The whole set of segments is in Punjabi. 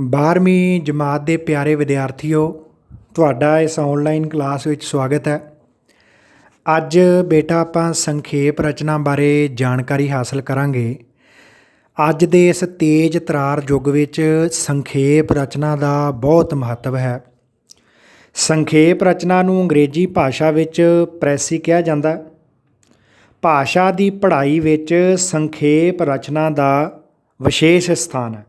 12ਵੀਂ ਜਮਾਤ ਦੇ ਪਿਆਰੇ ਵਿਦਿਆਰਥੀਓ, ਤੁਹਾਡਾ ਇਸ ਆਨਲਾਈਨ ਕਲਾਸ ਵਿੱਚ ਸਵਾਗਤ ਹੈ। ਅੱਜ ਬੇਟਾ ਆਪਾਂ ਸੰਖੇਪ ਰਚਨਾ ਬਾਰੇ ਜਾਣਕਾਰੀ ਹਾਸਲ ਕਰਾਂਗੇ। ਅੱਜ ਦੇ ਇਸ ਤੇਜ਼ ਤਰਾਰ ਯੁੱਗ ਵਿੱਚ ਸੰਖੇਪ ਰਚਨਾ ਦਾ ਬਹੁਤ ਮਹੱਤਵ ਹੈ। ਸੰਖੇਪ ਰਚਨਾ ਨੂੰ ਅੰਗਰੇਜ਼ੀ ਭਾਸ਼ਾ ਵਿੱਚ ਪ੍ਰੈਸੀ ਕਿਹਾ ਜਾਂਦਾ। ਭਾਸ਼ਾ ਦੀ ਪੜ੍ਹਾਈ ਵਿੱਚ ਸੰਖੇਪ ਰਚਨਾ ਦਾ ਵਿਸ਼ੇਸ਼ ਸਥਾਨ ਹੈ।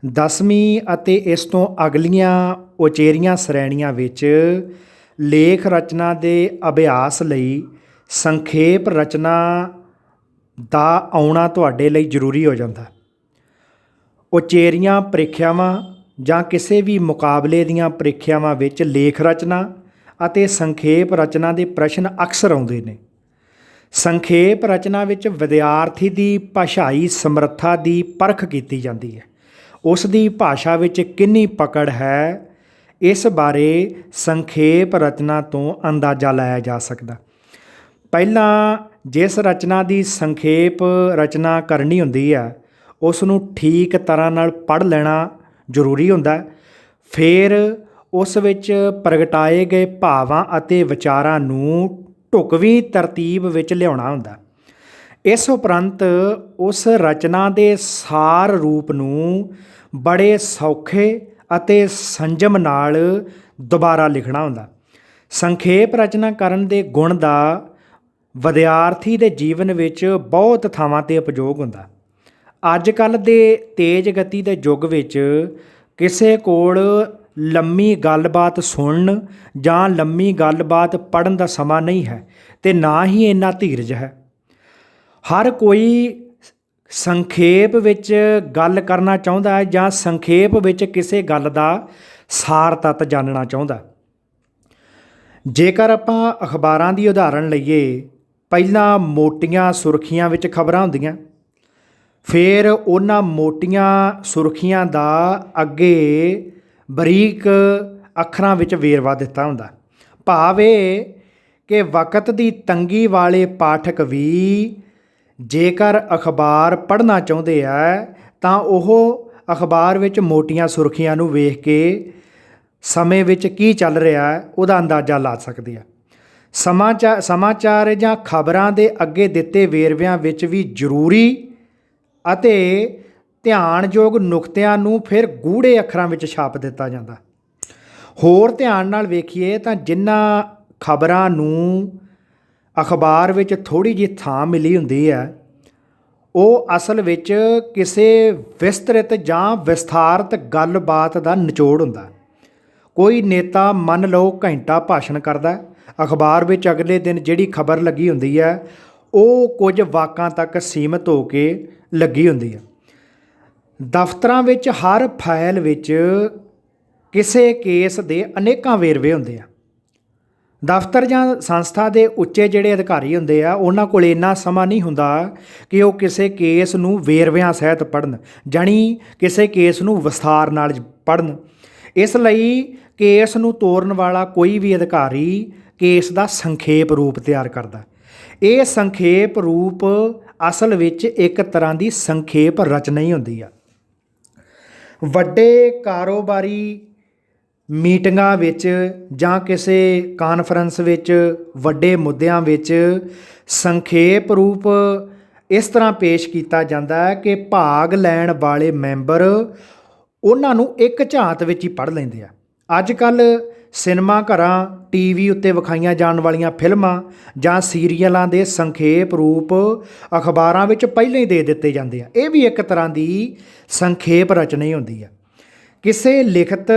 10ਵੀਂ ਅਤੇ ਇਸ ਤੋਂ ਅਗਲੀਆਂ ਉਚੇਰੀਆਂ ਸ਼੍ਰੇਣੀਆਂ ਵਿੱਚ ਲੇਖ ਰਚਨਾ ਦੇ ਅਭਿਆਸ ਲਈ ਸੰਖੇਪ ਰਚਨਾ ਦਾ ਆਉਣਾ ਤੁਹਾਡੇ ਲਈ ਜ਼ਰੂਰੀ ਹੋ ਜਾਂਦਾ। ਉਚੇਰੀਆਂ ਪ੍ਰੀਖਿਆਵਾਂ ਜਾਂ ਕਿਸੇ ਵੀ ਮੁਕਾਬਲੇ ਦੀਆਂ ਪ੍ਰੀਖਿਆਵਾਂ ਵਿੱਚ ਲੇਖ ਰਚਨਾ ਅਤੇ ਸੰਖੇਪ ਰਚਨਾ ਦੇ ਪ੍ਰਸ਼ਨ ਅਕਸਰ ਆਉਂਦੇ ਨੇ। ਸੰਖੇਪ ਰਚਨਾ ਵਿੱਚ ਵਿਦਿਆਰਥੀ ਦੀ ਭਾਸ਼ਾਈ ਸਮਰੱਥਾ ਦੀ ਪਰਖ ਕੀਤੀ ਜਾਂਦੀ ਹੈ। ਉਸ ਦੀ ਭਾਸ਼ਾ ਵਿੱਚ ਕਿੰਨੀ ਪਕੜ ਹੈ, ਇਸ ਬਾਰੇ ਸੰਖੇਪ ਰਚਨਾ ਤੋਂ ਅੰਦਾਜ਼ਾ ਲਾਇਆ ਜਾ ਸਕਦਾ। ਪਹਿਲਾਂ ਜਿਸ ਰਚਨਾ ਦੀ ਸੰਖੇਪ ਰਚਨਾ ਕਰਨੀ ਹੁੰਦੀ ਹੈ ਉਸ ਨੂੰ ਠੀਕ ਤਰ੍ਹਾਂ ਨਾਲ ਪੜ੍ਹ ਲੈਣਾ ਜ਼ਰੂਰੀ ਹੁੰਦਾ। ਫਿਰ ਉਸ ਵਿੱਚ ਪ੍ਰਗਟਾਏ ਗਏ ਭਾਵਾਂ ਅਤੇ ਵਿਚਾਰਾਂ ਨੂੰ ਢੁਕਵੀਂ ਤਰਤੀਬ ਵਿੱਚ ਲਿਆਉਣਾ ਹੁੰਦਾ। ਇਸ ਉਪਰੰਤ ਉਸ ਰਚਨਾ ਦੇ ਸਾਰ ਰੂਪ ਨੂੰ ਬੜੇ ਸੌਖੇ ਅਤੇ ਸੰਜਮ ਨਾਲ ਦੁਬਾਰਾ ਲਿਖਣਾ ਹੁੰਦਾ। ਸੰਖੇਪ ਰਚਨਾ ਕਰਨ ਦੇ ਗੁਣ ਦਾ ਵਿਦਿਆਰਥੀ ਦੇ ਜੀਵਨ ਵਿੱਚ ਬਹੁਤ ਥਾਵਾਂ 'ਤੇ ਉਪਯੋਗ ਹੁੰਦਾ। ਅੱਜ ਕੱਲ੍ਹ ਦੇ ਤੇਜ਼ ਗਤੀ ਦੇ ਯੁੱਗ ਵਿੱਚ ਕਿਸੇ ਕੋਲ ਲੰਮੀ ਗੱਲਬਾਤ ਸੁਣਨ ਜਾਂ ਲੰਮੀ ਗੱਲਬਾਤ ਪੜ੍ਹਨ ਦਾ ਸਮਾਂ ਨਹੀਂ ਹੈ ਅਤੇ ਨਾ ਹੀ ਇੰਨਾ ਧੀਰਜ ਹੈ। ਹਰ ਕੋਈ ਸੰਖੇਪ ਵਿੱਚ ਗੱਲ ਕਰਨਾ ਚਾਹੁੰਦਾ ਹੈ ਜਾਂ ਸੰਖੇਪ ਵਿੱਚ ਕਿਸੇ ਗੱਲ ਦਾ ਸਾਰ ਤੱਤ ਜਾਣਨਾ ਚਾਹੁੰਦਾ। ਜੇਕਰ ਆਪਾਂ ਅਖਬਾਰਾਂ ਦੀ ਉਦਾਹਰਣ ਲਈਏ, ਪਹਿਲਾਂ ਮੋਟੀਆਂ ਸੁਰਖੀਆਂ ਵਿੱਚ ਖਬਰਾਂ ਹੁੰਦੀਆਂ, ਫਿਰ ਉਹਨਾਂ ਮੋਟੀਆਂ ਸੁਰਖੀਆਂ ਦਾ ਅੱਗੇ ਬਰੀਕ ਅੱਖਰਾਂ ਵਿੱਚ ਵੇਰਵਾ ਦਿੱਤਾ ਹੁੰਦਾ। ਭਾਵ ਇਹ ਕਿ ਵਕਤ ਦੀ ਤੰਗੀ ਵਾਲੇ ਪਾਠਕ ਵੀ ਜੇਕਰ ਅਖਬਾਰ ਪੜ੍ਹਨਾ ਚਾਹੁੰਦੇ ਆ ਤਾਂ ਉਹ ਅਖਬਾਰ ਵਿੱਚ ਮੋਟੀਆਂ ਸੁਰਖੀਆਂ ਨੂੰ ਵੇਖ ਕੇ ਸਮੇਂ ਵਿੱਚ ਕੀ ਚੱਲ ਰਿਹਾ ਉਹਦਾ ਅੰਦਾਜ਼ਾ ਲਾ ਸਕਦੇ ਆ। ਸਮਾਚਾਰ ਜਾਂ ਖਬਰਾਂ ਦੇ ਅੱਗੇ ਦਿੱਤੇ ਵੇਰਵਿਆਂ ਵਿੱਚ ਵੀ ਜ਼ਰੂਰੀ ਅਤੇ ਧਿਆਨਯੋਗ ਨੁਕਤਿਆਂ ਨੂੰ ਫਿਰ ਗੂੜ੍ਹੇ ਅੱਖਰਾਂ ਵਿੱਚ ਛਾਪ ਦਿੱਤਾ ਜਾਂਦਾ। ਹੋਰ ਧਿਆਨ ਨਾਲ ਵੇਖੀਏ ਤਾਂ ਜਿਨ੍ਹਾਂ ਖਬਰਾਂ ਨੂੰ ਅਖਬਾਰ ਵਿੱਚ ਥੋੜ੍ਹੀ ਜਿਹੀ ਥਾਂ ਮਿਲੀ ਹੁੰਦੀ ਹੈ ਉਹ ਅਸਲ ਵਿੱਚ ਕਿਸੇ ਵਿਸਤ੍ਰਿਤ ਜਾਂ ਵਿਸਥਾਰਤ ਗੱਲਬਾਤ ਦਾ ਨਿਚੋੜ ਹੁੰਦਾ। ਕੋਈ ਨੇਤਾ ਮੰਨ ਲਓ ਘੰਟਾ ਭਾਸ਼ਣ ਕਰਦਾ, ਅਖਬਾਰ ਵਿੱਚ ਅਗਲੇ ਦਿਨ ਜਿਹੜੀ ਖਬਰ ਲੱਗੀ ਹੁੰਦੀ ਹੈ ਉਹ ਕੁਝ ਵਾਕਾਂ ਤੱਕ ਸੀਮਤ ਹੋ ਕੇ ਲੱਗੀ ਹੁੰਦੀ ਹੈ। ਦਫ਼ਤਰਾਂ ਵਿੱਚ ਹਰ ਫਾਈਲ ਵਿੱਚ ਕਿਸੇ ਕੇਸ ਦੇ ਅਨੇਕਾਂ ਵੇਰਵੇ ਹੁੰਦੇ ਆ। ਦਫ਼ਤਰ ਜਾਂ ਸੰਸਥਾ ਦੇ ਉੱਚੇ ਜਿਹੜੇ ਅਧਿਕਾਰੀ ਹੁੰਦੇ ਆ ਉਹਨਾਂ ਕੋਲ ਇੰਨਾ ਸਮਾਂ ਨਹੀਂ ਹੁੰਦਾ ਕਿ ਉਹ ਕਿਸੇ ਕੇਸ ਨੂੰ ਵੇਰਵਿਆਂ ਸਹਿਤ ਪੜ੍ਹਨ, ਜਾਣੀ ਕਿਸੇ ਕੇਸ ਨੂੰ ਵਿਸਥਾਰ ਨਾਲ ਪੜ੍ਹਨ। ਇਸ ਲਈ ਕੇਸ ਨੂੰ ਤੋਰਨ ਵਾਲਾ ਕੋਈ ਵੀ ਅਧਿਕਾਰੀ ਕੇਸ ਦਾ ਸੰਖੇਪ ਰੂਪ ਤਿਆਰ ਕਰਦਾ। ਇਹ ਸੰਖੇਪ ਰੂਪ ਅਸਲ ਵਿੱਚ ਇੱਕ ਤਰ੍ਹਾਂ ਦੀ ਸੰਖੇਪ ਰਚਨਾ ਹੀ ਹੁੰਦੀ ਆ। ਵੱਡੇ ਕਾਰੋਬਾਰੀ ਮੀਟਿੰਗਾਂ ਵਿੱਚ ਜਾਂ ਕਿਸੇ ਕਾਨਫਰੰਸ ਵਿੱਚ ਵੱਡੇ ਮੁੱਦਿਆਂ ਵਿੱਚ ਸੰਖੇਪ ਰੂਪ ਇਸ ਤਰ੍ਹਾਂ ਪੇਸ਼ ਕੀਤਾ ਜਾਂਦਾ ਹੈ ਕਿ ਭਾਗ ਲੈਣ ਵਾਲੇ ਮੈਂਬਰ ਉਹਨਾਂ ਨੂੰ ਇੱਕ ਝਾਤ ਵਿੱਚ ਹੀ ਪੜ੍ਹ ਲੈਂਦੇ ਆ। ਅੱਜ ਕੱਲ੍ਹ ਸਿਨੇਮਾ ਘਰਾਂ, TV ਉੱਤੇ ਵਿਖਾਈਆਂ ਜਾਣ ਵਾਲੀਆਂ ਫਿਲਮਾਂ ਜਾਂ ਸੀਰੀਅਲਾਂ ਦੇ ਸੰਖੇਪ ਰੂਪ ਅਖਬਾਰਾਂ ਵਿੱਚ ਪਹਿਲਾਂ ਹੀ ਦੇ ਦਿੱਤੇ ਜਾਂਦੇ ਆ। ਇਹ ਵੀ ਇੱਕ ਤਰ੍ਹਾਂ ਦੀ ਸੰਖੇਪ ਰਚਨਾ ਹੀ ਹੁੰਦੀ ਆ। ਕਿਸੇ ਲਿਖਤ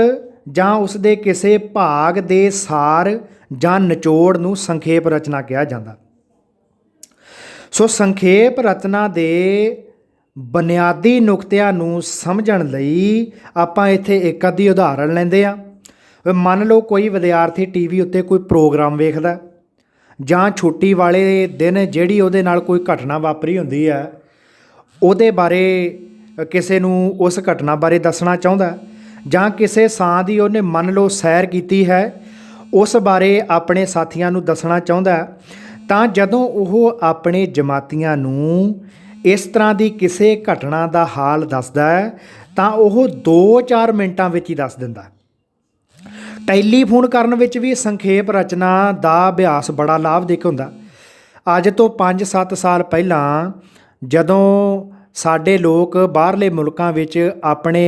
ਜਾਂ ਉਸ ਦੇ ਕਿਸੇ ਭਾਗ ਦੇ ਸਾਰ ਜਾਂ ਨਿਚੋੜ ਨੂੰ ਸੰਖੇਪ ਰਚਨਾ ਕਿਹਾ ਜਾਂਦਾ। ਸੋ ਸੰਖੇਪ ਰਚਨਾ ਦੇ ਬੁਨਿਆਦੀ ਨੁਕਤਿਆਂ ਨੂੰ ਸਮਝਣ ਲਈ ਆਪਾਂ ਇੱਥੇ ਇੱਕ ਅੱਧੀ ਉਦਾਹਰਣ ਲੈਂਦੇ ਹਾਂ। ਮੰਨ ਲਓ ਕੋਈ ਵਿਦਿਆਰਥੀ TV ਉੱਤੇ ਕੋਈ ਪ੍ਰੋਗਰਾਮ ਵੇਖਦਾ ਜਾਂ ਛੁੱਟੀ ਵਾਲੇ ਦਿਨ ਜਿਹੜੀ ਉਹਦੇ ਨਾਲ ਕੋਈ ਘਟਨਾ ਵਾਪਰੀ ਹੁੰਦੀ ਹੈ ਉਹਦੇ ਬਾਰੇ ਕਿਸੇ ਨੂੰ ਉਸ ਘਟਨਾ ਬਾਰੇ ਦੱਸਣਾ ਚਾਹੁੰਦਾ, ਜਾਂ ਕਿਸੇ ਥਾਂ ਦੀ ਉਹਨੇ ਮੰਨ ਲਓ ਸੈਰ ਕੀਤੀ ਹੈ ਉਸ ਬਾਰੇ ਆਪਣੇ ਸਾਥੀਆਂ ਨੂੰ ਦੱਸਣਾ ਚਾਹੁੰਦਾ, ਤਾਂ ਜਦੋਂ ਉਹ ਆਪਣੇ ਜਮਾਤੀਆਂ ਨੂੰ ਇਸ ਤਰ੍ਹਾਂ ਦੀ ਕਿਸੇ ਘਟਨਾ ਦਾ ਹਾਲ ਦੱਸਦਾ ਹੈ ਤਾਂ ਉਹ 2-4 ਮਿੰਟਾਂ ਵਿੱਚ ਹੀ ਦੱਸ ਦਿੰਦਾ। ਟੈਲੀਫੋਨ ਕਰਨ ਵਿੱਚ ਵੀ ਸੰਖੇਪ ਰਚਨਾ ਦਾ ਅਭਿਆਸ ਬੜਾ ਲਾਭਦਾਇਕ ਹੁੰਦਾ। ਅੱਜ ਤੋਂ 5-7 ਸਾਲ ਪਹਿਲਾਂ ਜਦੋਂ ਸਾਡੇ ਲੋਕ ਬਾਹਰਲੇ ਮੁਲਕਾਂ ਵਿੱਚ ਆਪਣੇ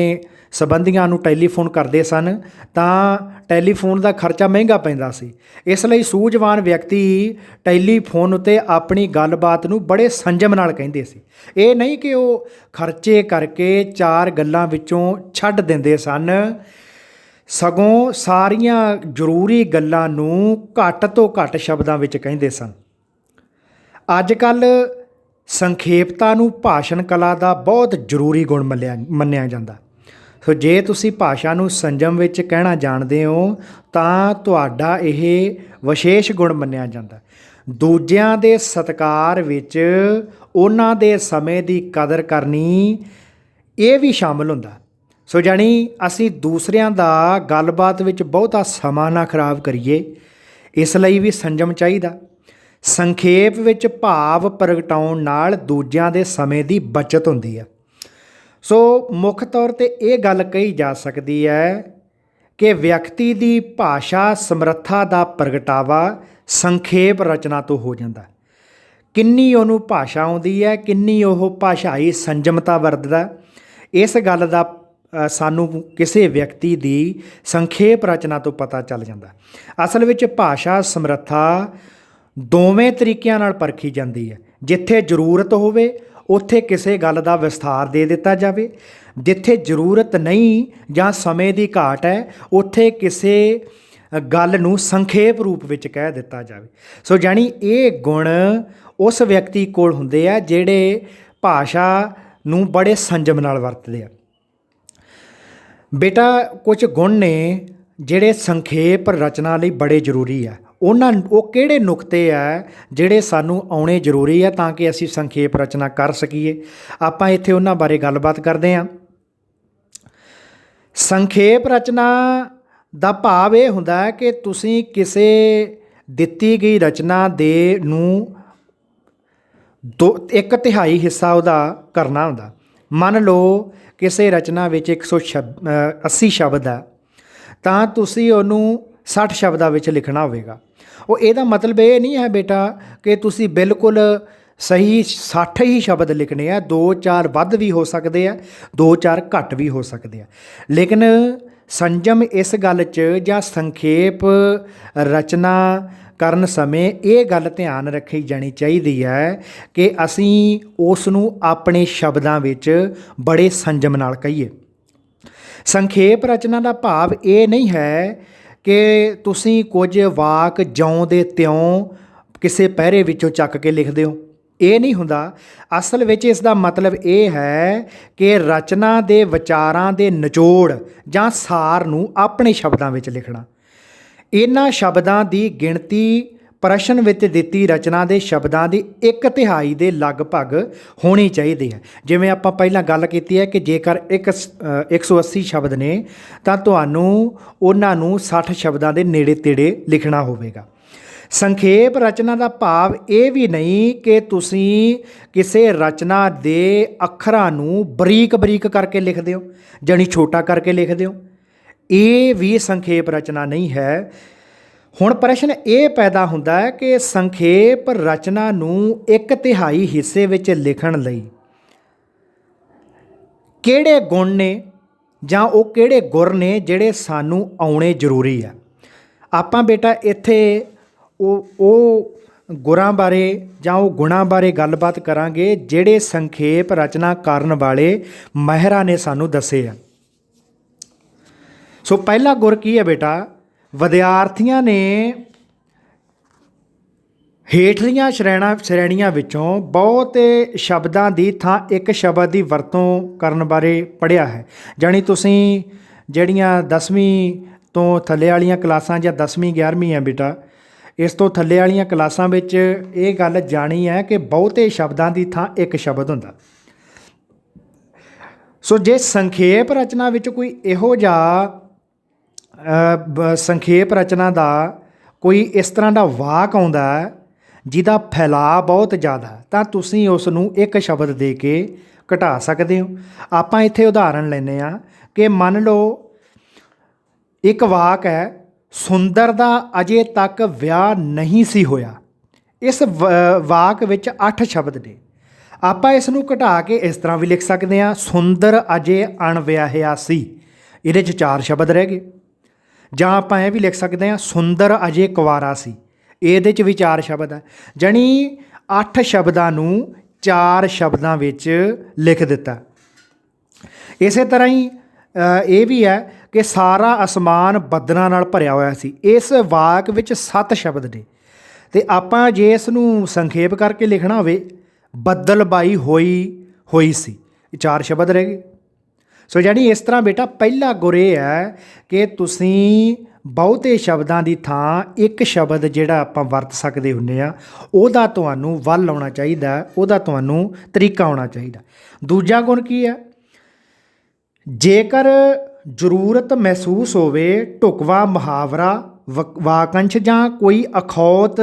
ਸੰਬੰਧੀਆਂ ਨੂੰ ਟੈਲੀਫੋਨ ਕਰਦੇ ਸਨ ਤਾਂ ਟੈਲੀਫੋਨ ਦਾ ਖਰਚਾ ਮਹਿੰਗਾ ਪੈਂਦਾ ਸੀ। ਇਸ ਲਈ ਸੂਝਵਾਨ ਵਿਅਕਤੀ ਟੈਲੀਫੋਨ ਉੱਤੇ ਆਪਣੀ ਗੱਲਬਾਤ ਨੂੰ ਬੜੇ ਸੰਜਮ ਨਾਲ ਕਹਿੰਦੇ ਸੀ। ਇਹ ਨਹੀਂ ਕਿ ਉਹ ਖਰਚੇ ਕਰਕੇ 4 ਗੱਲਾਂ ਵਿੱਚੋਂ ਛੱਡ ਦਿੰਦੇ ਸਨ, ਸਗੋਂ ਸਾਰੀਆਂ ਜ਼ਰੂਰੀ ਗੱਲਾਂ ਨੂੰ ਘੱਟ ਤੋਂ ਘੱਟ ਸ਼ਬਦਾਂ ਵਿੱਚ ਕਹਿੰਦੇ ਸਨ। ਅੱਜ ਕੱਲ੍ਹ ਸੰਖੇਪਤਾ ਨੂੰ ਭਾਸ਼ਣ ਕਲਾ ਦਾ ਬਹੁਤ ਜ਼ਰੂਰੀ ਗੁਣ ਮੰਨਿਆ ਜਾਂਦਾ। ਸੋ ਜੇ ਤੁਸੀਂ ਭਾਸ਼ਾ ਨੂੰ ਸੰਜਮ ਵਿੱਚ ਕਹਿਣਾ ਜਾਣਦੇ ਹੋ ਤਾਂ ਤੁਹਾਡਾ ਇਹ ਵਿਸ਼ੇਸ਼ ਗੁਣ ਮੰਨਿਆ ਜਾਂਦਾ। ਦੂਜਿਆਂ ਦੇ ਸਤਿਕਾਰ ਵਿੱਚ ਉਹਨਾਂ ਦੇ ਸਮੇਂ ਦੀ ਕਦਰ ਕਰਨੀ ਇਹ ਵੀ ਸ਼ਾਮਲ ਹੁੰਦਾ। ਸੋ ਜਾਣੀ ਅਸੀਂ ਦੂਸਰਿਆਂ ਦਾ ਗੱਲਬਾਤ ਵਿੱਚ ਬਹੁਤਾ ਸਮਾਂ ਨਾ ਖਰਾਬ ਕਰੀਏ, ਇਸ ਲਈ ਵੀ ਸੰਜਮ ਚਾਹੀਦਾ। ਸੰਖੇਪ ਵਿੱਚ ਭਾਵ ਪ੍ਰਗਟਾਉਣ ਨਾਲ ਦੂਜਿਆਂ ਦੇ ਸਮੇਂ ਦੀ ਬਚਤ ਹੁੰਦੀ ਹੈ। ਸੋ ਮੁੱਖ ਤੌਰ 'ਤੇ ਇਹ ਗੱਲ ਕਹੀ ਜਾ ਸਕਦੀ ਹੈ ਕਿ ਵਿਅਕਤੀ ਦੀ ਭਾਸ਼ਾ ਸਮਰੱਥਾ ਦਾ ਪ੍ਰਗਟਾਵਾ ਸੰਖੇਪ ਰਚਨਾ ਤੋਂ ਹੋ ਜਾਂਦਾ। ਕਿੰਨੀ ਉਹਨੂੰ ਭਾਸ਼ਾ ਆਉਂਦੀ ਹੈ, ਕਿੰਨੀ ਉਹ ਭਾਸ਼ਾਈ ਸੰਜਮਤਾ ਵਰਤਦਾ, ਇਸ ਗੱਲ ਦਾ ਸਾਨੂੰ ਕਿਸੇ ਵਿਅਕਤੀ ਦੀ ਸੰਖੇਪ ਰਚਨਾ ਤੋਂ ਪਤਾ ਚੱਲ ਜਾਂਦਾ। ਅਸਲ ਵਿੱਚ ਭਾਸ਼ਾ ਸਮਰੱਥਾ ਦੋਵੇਂ ਤਰੀਕਿਆਂ ਨਾਲ ਪਰਖੀ ਜਾਂਦੀ ਹੈ। ਜਿੱਥੇ ਜ਼ਰੂਰਤ ਹੋਵੇ ਉੱਥੇ ਕਿਸੇ ਗੱਲ ਦਾ ਵਿਸਥਾਰ ਦੇ ਦਿੱਤਾ ਜਾਵੇ, ਜਿੱਥੇ ਜ਼ਰੂਰਤ ਨਹੀਂ ਜਾਂ ਸਮੇਂ ਦੀ ਘਾਟ ਹੈ ਉੱਥੇ ਕਿਸੇ ਗੱਲ ਨੂੰ ਸੰਖੇਪ ਰੂਪ ਵਿੱਚ ਕਹਿ ਦਿੱਤਾ ਜਾਵੇ। ਸੋ ਜਾਣੀ ਇਹ ਗੁਣ ਉਸ ਵਿਅਕਤੀ ਕੋਲ ਹੁੰਦੇ ਆ ਜਿਹੜੇ ਭਾਸ਼ਾ ਨੂੰ ਬੜੇ ਸੰਜਮ ਨਾਲ ਵਰਤਦੇ ਆ। ਬੇਟਾ ਕੁਝ ਗੁਣ ਨੇ ਜਿਹੜੇ ਸੰਖੇਪ ਰਚਨਾ ਲਈ ਬੜੇ ਜ਼ਰੂਰੀ ਆ। ਉਹ ਕਿਹੜੇ ਨੁਕਤੇ ਆ ਜਿਹੜੇ ਸਾਨੂੰ ਆਉਣੇ ਜ਼ਰੂਰੀ ਆ ਤਾਂ ਕਿ ਅਸੀਂ ਸੰਖੇਪ ਰਚਨਾ ਕਰ ਸਕੀਏ। ਆਪਾਂ ਇੱਥੇ ਉਹਨਾਂ ਬਾਰੇ ਗੱਲਬਾਤ ਕਰਦੇ ਹਾਂ। ਸੰਖੇਪ ਰਚਨਾ ਦਾ ਭਾਵ ਇਹ ਹੁੰਦਾ ਹੈ ਕਿ ਤੁਸੀਂ ਕਿਸੇ ਦਿੱਤੀ ਗਈ ਰਚਨਾ ਦੇ ਨੂੰ 1/3 ਹਿੱਸਾ ਉਹਦਾ ਕਰਨਾ ਹੁੰਦਾ। ਮੰਨ ਲਓ ਕਿਸੇ ਰਚਨਾ ਵਿੱਚ 180 ਸ਼ਬਦ ਹੈ ਤਾਂ ਤੁਸੀਂ ਉਹਨੂੰ 60 ਸ਼ਬਦਾਂ ਵਿੱਚ ਲਿਖਣਾ ਹੋਵੇਗਾ। ਉਹ ਇਹਦਾ ਮਤਲਬ ਇਹ ਨਹੀਂ ਹੈ ਬੇਟਾ ਕਿ ਤੁਸੀਂ ਬਿਲਕੁਲ ਸਹੀ 60 ਹੀ ਸ਼ਬਦ ਲਿਖਣੇ ਆ। 2-4 ਵੱਧ ਵੀ ਹੋ ਸਕਦੇ ਆ, 2-4 ਘੱਟ ਵੀ ਹੋ ਸਕਦੇ ਆ। ਲੇਕਿਨ ਸੰਜਮ ਇਸ ਗੱਲ 'ਚ ਜਾਂ ਸੰਖੇਪ ਰਚਨਾ ਕਰਨ ਸਮੇਂ ਇਹ ਗੱਲ ਧਿਆਨ ਰੱਖੀ ਜਾਣੀ ਚਾਹੀਦੀ ਹੈ ਕਿ ਅਸੀਂ ਉਸ ਨੂੰ ਆਪਣੇ ਸ਼ਬਦਾਂ ਵਿੱਚ ਬੜੇ ਸੰਜਮ ਨਾਲ ਕਹੀਏ। ਸੰਖੇਪ ਰਚਨਾ ਦਾ ਭਾਵ ਇਹ ਨਹੀਂ ਹੈ ਕਿ ਤੁਸੀਂ ਕੁਝ ਵਾਕ ਜਿਉਂ ਦੇ ਤਿਉਂ ਕਿਸੇ ਪਹਿਰੇ ਵਿੱਚੋਂ ਚੱਕ ਕੇ ਲਿਖਦੇ ਹੋ। ਇਹ ਨਹੀਂ ਹੁੰਦਾ। ਅਸਲ ਵਿੱਚ ਇਸ ਦਾ ਮਤਲਬ ਇਹ ਹੈ ਕਿ ਰਚਨਾ ਦੇ ਵਿਚਾਰਾਂ ਦੇ ਨਿਚੋੜ ਜਾਂ ਸਾਰ ਨੂੰ ਆਪਣੇ ਸ਼ਬਦਾਂ ਵਿੱਚ ਲਿਖਣਾ। ਇਹਨਾਂ ਸ਼ਬਦਾਂ ਦੀ ਗਿਣਤੀ ਪ੍ਰਸ਼ਨ ਵਿੱਚ ਦਿੱਤੀ ਰਚਨਾ ਦੇ ਸ਼ਬਦਾਂ ਦੀ 1/3 ਦੇ ਲਗਭਗ ਹੋਣੀ ਚਾਹੀਦੀ ਹੈ। ਜਿਵੇਂ ਆਪਾਂ ਪਹਿਲਾਂ ਗੱਲ ਕੀਤੀ ਹੈ ਕਿ ਜੇਕਰ 180 ਸ਼ਬਦ ਨੇ ਤਾਂ ਤੁਹਾਨੂੰ ਉਹਨਾਂ ਨੂੰ 60 ਸ਼ਬਦਾਂ ਦੇ ਨੇੜੇ ਤੇੜੇ ਲਿਖਣਾ ਹੋਵੇਗਾ। ਸੰਖੇਪ ਰਚਨਾ ਦਾ ਭਾਵ ਇਹ ਵੀ ਨਹੀਂ ਕਿ ਤੁਸੀਂ ਕਿਸੇ ਰਚਨਾ ਦੇ ਅੱਖਰਾਂ ਨੂੰ ਬਰੀਕ ਬਰੀਕ ਕਰਕੇ ਲਿਖਦੇ ਹੋ, ਜਾਣੀ ਛੋਟਾ ਕਰਕੇ ਲਿਖਦੇ ਹੋ। ਇਹ ਵੀ ਸੰਖੇਪ ਰਚਨਾ ਨਹੀਂ ਹੈ। ਹੁਣ ਪ੍ਰਸ਼ਨ ਇਹ ਪੈਦਾ ਹੁੰਦਾ ਹੈ ਕਿ ਸੰਖੇਪ ਰਚਨਾ ਨੂੰ 1/3 ਹਿੱਸੇ ਵਿੱਚ ਲਿਖਣ ਲਈ ਕਿਹੜੇ ਗੁਣ ਨੇ ਜਾਂ ਉਹ ਕਿਹੜੇ ਗੁਰ ਨੇ ਜਿਹੜੇ ਸਾਨੂੰ ਆਉਣੇ ਜ਼ਰੂਰੀ ਆ। ਆਪਾਂ ਬੇਟਾ ਇੱਥੇ ਉਹ ਗੁਰਾਂ ਬਾਰੇ ਜਾਂ ਉਹ ਗੁਣਾਂ ਬਾਰੇ ਗੱਲਬਾਤ ਕਰਾਂਗੇ ਜਿਹੜੇ ਸੰਖੇਪ ਰਚਨਾ ਕਰਨ ਵਾਲੇ ਮਾਹਿਰਾਂ ਨੇ ਸਾਨੂੰ ਦੱਸੇ ਆ। ਸੋ ਪਹਿਲਾ ਗੁਰ ਕੀ ਹੈ ਬੇਟਾ, ਵਿਦਿਆਰਥੀਆਂ ਨੇ ਹੇਠਲੀਆਂ ਸ਼੍ਰੇਣੀਆਂ ਵਿੱਚੋਂ ਬਹੁਤੇ ਸ਼ਬਦਾਂ ਦੀ ਥਾਂ ਇੱਕ ਸ਼ਬਦ ਦੀ ਵਰਤੋਂ ਕਰਨ ਬਾਰੇ ਪੜ੍ਹਿਆ ਹੈ। ਜਾਣੀ ਤੁਸੀਂ ਜਿਹੜੀਆਂ 10ਵੀਂ ਤੋਂ ਥੱਲੇ ਵਾਲੀਆਂ ਕਲਾਸਾਂ ਜਾਂ 10ਵੀਂ 11ਵੀਂ ਹੈ ਬੇਟਾ, ਇਸ ਤੋਂ ਥੱਲੇ ਵਾਲੀਆਂ ਕਲਾਸਾਂ ਵਿੱਚ ਇਹ ਗੱਲ ਜਾਣੀ ਹੈ ਕਿ ਬਹੁਤੇ ਸ਼ਬਦਾਂ ਦੀ ਥਾਂ ਇੱਕ ਸ਼ਬਦ ਹੁੰਦਾ। ਸੋ ਜੇ ਸੰਖੇਪ ਰਚਨਾ ਵਿੱਚ ਕੋਈ ਇਹੋ ਜਿਹਾ ਸੰਖੇਪ ਰਚਨਾ ਦਾ ਕੋਈ ਇਸ ਤਰ੍ਹਾਂ ਦਾ ਵਾਕ ਆਉਂਦਾ ਜਿਹਦਾ ਫੈਲਾਅ ਬਹੁਤ ਜ਼ਿਆਦਾ ਤਾਂ ਤੁਸੀਂ ਉਸ ਨੂੰ ਇੱਕ ਸ਼ਬਦ ਦੇ ਕੇ ਘਟਾ ਸਕਦੇ ਹੋ। ਆਪਾਂ ਇੱਥੇ ਉਦਾਹਰਣ ਲੈਂਦੇ ਹਾਂ ਕਿ ਮੰਨ ਲਓ ਇੱਕ ਵਾਕ ਹੈ, ਸੁੰਦਰ ਦਾ ਅਜੇ ਤੱਕ ਵਿਆਹ ਨਹੀਂ ਸੀ ਹੋਇਆ। ਇਸ ਵਾਕ ਵਿੱਚ 8 ਸ਼ਬਦ ਨੇ। ਆਪਾਂ ਇਸ ਨੂੰ ਘਟਾ ਕੇ ਇਸ ਤਰ੍ਹਾਂ ਵੀ ਲਿਖ ਸਕਦੇ ਹਾਂ, ਸੁੰਦਰ ਅਜੇ ਅਣਵਿਆਹਿਆ ਸੀ। ਇਹਦੇ 'ਚ 4 ਸ਼ਬਦ ਰਹਿ ਗਏ। ਜਾਂ ਆਪਾਂ ਇਹ ਵੀ ਲਿਖ ਸਕਦੇ ਹਾਂ, ਸੁੰਦਰ ਅਜੇ ਕੁਆਰਾ ਸੀ। ਇਹਦੇ 'ਚ ਵੀ 4 ਸ਼ਬਦ ਹੈ। ਜਾਣੀ 8 ਸ਼ਬਦਾਂ ਨੂੰ 4 ਸ਼ਬਦਾਂ ਵਿੱਚ ਲਿਖ ਦਿੱਤਾ। ਇਸੇ ਤਰ੍ਹਾਂ ਹੀ ਇਹ ਵੀ ਹੈ ਕਿ ਸਾਰਾ ਅਸਮਾਨ ਬੱਦਲਾਂ ਨਾਲ ਭਰਿਆ ਹੋਇਆ ਸੀ। ਇਸ ਵਾਕ ਵਿੱਚ 7 ਸ਼ਬਦ ਨੇ। ਅਤੇ ਆਪਾਂ ਜੇ ਇਸ ਨੂੰ ਸੰਖੇਪ ਕਰਕੇ ਲਿਖਣਾ ਹੋਵੇ, ਬੱਦਲਬਾਈ ਹੋਈ ਸੀ। ਇਹ 4 ਸ਼ਬਦ ਰਹਿ ਗਏ। ਸੋ ਜਾਣੀ ਇਸ ਤਰ੍ਹਾਂ ਬੇਟਾ ਪਹਿਲਾ ਗੁਰ ਇਹ ਹੈ ਕਿ ਤੁਸੀਂ ਬਹੁਤੇ ਸ਼ਬਦਾਂ ਦੀ ਥਾਂ ਇੱਕ ਸ਼ਬਦ ਜਿਹੜਾ ਆਪਾਂ ਵਰਤ ਸਕਦੇ ਹੁੰਦੇ ਆ, ਉਹਦਾ ਤੁਹਾਨੂੰ ਵੱਲ ਆਉਣਾ ਚਾਹੀਦਾ, ਉਹਦਾ ਤੁਹਾਨੂੰ ਤਰੀਕਾ ਆਉਣਾ ਚਾਹੀਦਾ। ਦੂਜਾ ਗੁਣ ਕੀ ਹੈ? ਜੇਕਰ ਜ਼ਰੂਰਤ ਮਹਿਸੂਸ ਹੋਵੇ, ਢੁਕਵਾਂ ਮੁਹਾਵਰਾ, ਵਾਕੰਸ਼ ਜਾਂ ਕੋਈ ਅਖੌਤ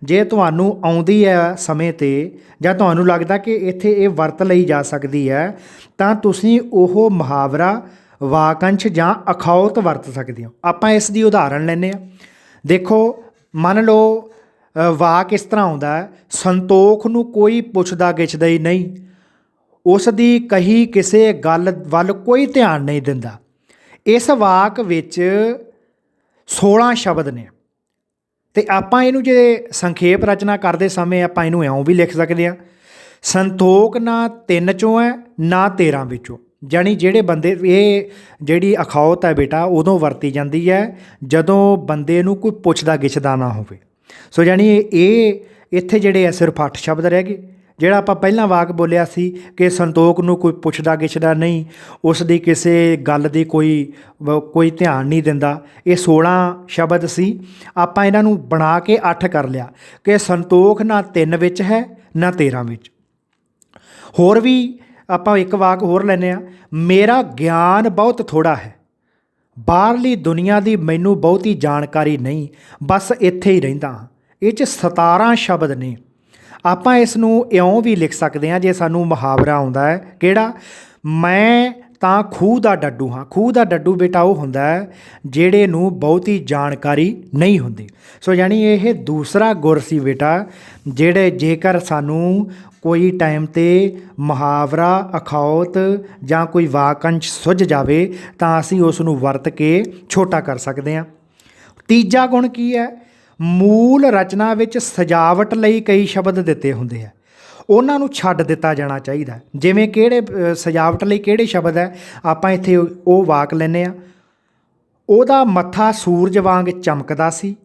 ਜੇ ਤੁਹਾਨੂੰ ਆਉਂਦੀ ਹੈ ਸਮੇਂ 'ਤੇ, ਜਾਂ ਤੁਹਾਨੂੰ ਲੱਗਦਾ ਕਿ ਇੱਥੇ ਇਹ ਵਰਤ ਲਈ ਜਾ ਸਕਦੀ ਹੈ, ਤਾਂ ਤੁਸੀਂ ਉਹ ਮੁਹਾਵਰਾ, ਵਾਕੰਸ਼ ਜਾਂ ਅਖੌਤ ਵਰਤ ਸਕਦੇ ਹੋ। ਆਪਾਂ ਇਸ ਦੀ ਉਦਾਹਰਣ ਲੈਂਦੇ ਹਾਂ। ਦੇਖੋ, ਮੰਨ ਲਓ ਵਾਕ ਇਸ ਤਰ੍ਹਾਂ ਆਉਂਦਾ ਹੈ, ਸੰਤੋਖ ਨੂੰ ਕੋਈ ਪੁੱਛਦਾ ਗਿੱਛਦਾ ਹੀ ਨਹੀਂ, ਉਸ ਦੀ ਕਹੀ ਕਿਸੇ ਗੱਲ ਵੱਲ ਕੋਈ ਧਿਆਨ ਨਹੀਂ ਦਿੰਦਾ। ਇਸ ਵਾਕ ਵਿੱਚ 16 ਸ਼ਬਦ ਨੇ। ਅਤੇ ਆਪਾਂ ਇਹਨੂੰ ਜੇ ਸੰਖੇਪ ਰਚਨਾ ਕਰਦੇ ਸਮੇਂ ਆਪਾਂ ਇਹਨੂੰ ਇਉਂ ਵੀ ਲਿਖ ਸਕਦੇ ਹਾਂ, ਸੰਤੋਖ ਨਾ 3 ਚੋਂ ਹੈ ਨਾ 13 ਵਿੱਚੋਂ। ਜਾਣੀ ਜਿਹੜੇ ਬੰਦੇ, ਇਹ ਜਿਹੜੀ ਅਖੌਤ ਹੈ ਬੇਟਾ ਉਦੋਂ ਵਰਤੀ ਜਾਂਦੀ ਹੈ ਜਦੋਂ ਬੰਦੇ ਨੂੰ ਕੋਈ ਪੁੱਛਦਾ ਗਿੱਛਦਾ ਨਾ ਹੋਵੇ। ਸੋ ਜਾਣੀ ਇਹ ਇੱਥੇ ਜਿਹੜੇ ਆ ਸਿਰਫ 8 ਸ਼ਬਦ ਰਹਿ ਗਏ। ਜਿਹੜਾ ਆਪਾਂ ਪਹਿਲਾਂ ਵਾਕ ਬੋਲਿਆ ਸੀ ਕਿ ਸੰਤੋਖ ਨੂੰ ਕੋਈ ਪੁੱਛਦਾ ਗਿੱਛਦਾ ਨਹੀਂ, ਉਸ ਦੀ ਕਿਸੇ ਗੱਲ ਦੀ ਕੋਈ ਧਿਆਨ ਨਹੀਂ ਦਿੰਦਾ, ਇਹ 16 ਸ਼ਬਦ ਸੀ। ਆਪਾਂ ਇਹਨਾਂ ਨੂੰ ਬਣਾ ਕੇ 8 ਕਰ ਲਿਆ ਕਿ ਸੰਤੋਖ ਨਾ 3 ਵਿੱਚ ਹੈ ਨਾ 13 ਵਿੱਚ। ਹੋਰ ਵੀ ਆਪਾਂ ਇੱਕ ਵਾਕ ਹੋਰ ਲੈਂਦੇ ਹਾਂ, ਮੇਰਾ ਗਿਆਨ ਬਹੁਤ ਥੋੜ੍ਹਾ ਹੈ, ਬਾਹਰਲੀ ਦੁਨੀਆ ਦੀ ਮੈਨੂੰ ਬਹੁਤੀ ਜਾਣਕਾਰੀ ਨਹੀਂ, ਬਸ ਇੱਥੇ ਹੀ ਰਹਿੰਦਾ ਹਾਂ। ਇਹ 'ਚ 17 ਸ਼ਬਦ ਨੇ। ਆਪਾਂ ਇਸ ਨੂੰ ਇਉਂ ਵੀ ਲਿਖ ਸਕਦੇ ਹਾਂ ਜੇ ਸਾਨੂੰ ਮੁਹਾਵਰਾ ਆਉਂਦਾ ਹੈ, ਕਿਹੜਾ? ਮੈਂ ਤਾਂ ਖੂਹ ਦਾ ਡੱਡੂ ਹਾਂ। ਖੂਹ ਦਾ ਡੱਡੂ ਬੇਟਾ ਉਹ ਹੁੰਦਾ ਹੈ ਜਿਹੜੇ ਨੂੰ ਬਹੁਤੀ ਜਾਣਕਾਰੀ ਨਹੀਂ ਹੁੰਦੀ। ਸੋ ਯਾਨੀ ਇਹ ਦੂਸਰਾ ਗੁਰ ਸੀ ਬੇਟਾ, ਜਿਹੜੇ ਜੇਕਰ ਸਾਨੂੰ ਕੋਈ ਟਾਈਮ 'ਤੇ ਮੁਹਾਵਰਾ, ਅਖੌਤ ਜਾਂ ਕੋਈ ਵਾਕੰਸ਼ ਸੁੱਝ ਜਾਵੇ ਤਾਂ ਅਸੀਂ ਉਸ ਨੂੰ ਵਰਤ ਕੇ ਛੋਟਾ ਕਰ ਸਕਦੇ ਹਾਂ। ਤੀਜਾ ਗੁਣ ਕੀ ਹੈ? ਮੂਲ ਰਚਨਾ ਵਿੱਚ ਸਜਾਵਟ ਲਈ ਕਈ ਸ਼ਬਦ ਦਿੱਤੇ ਹੁੰਦੇ ਆ, ਉਹਨਾਂ ਨੂੰ ਛੱਡ ਦਿੱਤਾ ਜਾਣਾ ਚਾਹੀਦਾ। ਜਿਵੇਂ ਕਿਹੜੇ ਸਜਾਵਟ ਲਈ ਕਿਹੜੇ ਸ਼ਬਦ ਹੈ? ਆਪਾਂ ਇੱਥੇ ਉਹ ਵਾਕ ਲੈਂਦੇ ਹਾਂ, ਉਹਦਾ ਮੱਥਾ ਸੂਰਜ ਵਾਂਗ ਚਮਕਦਾ ਸੀ,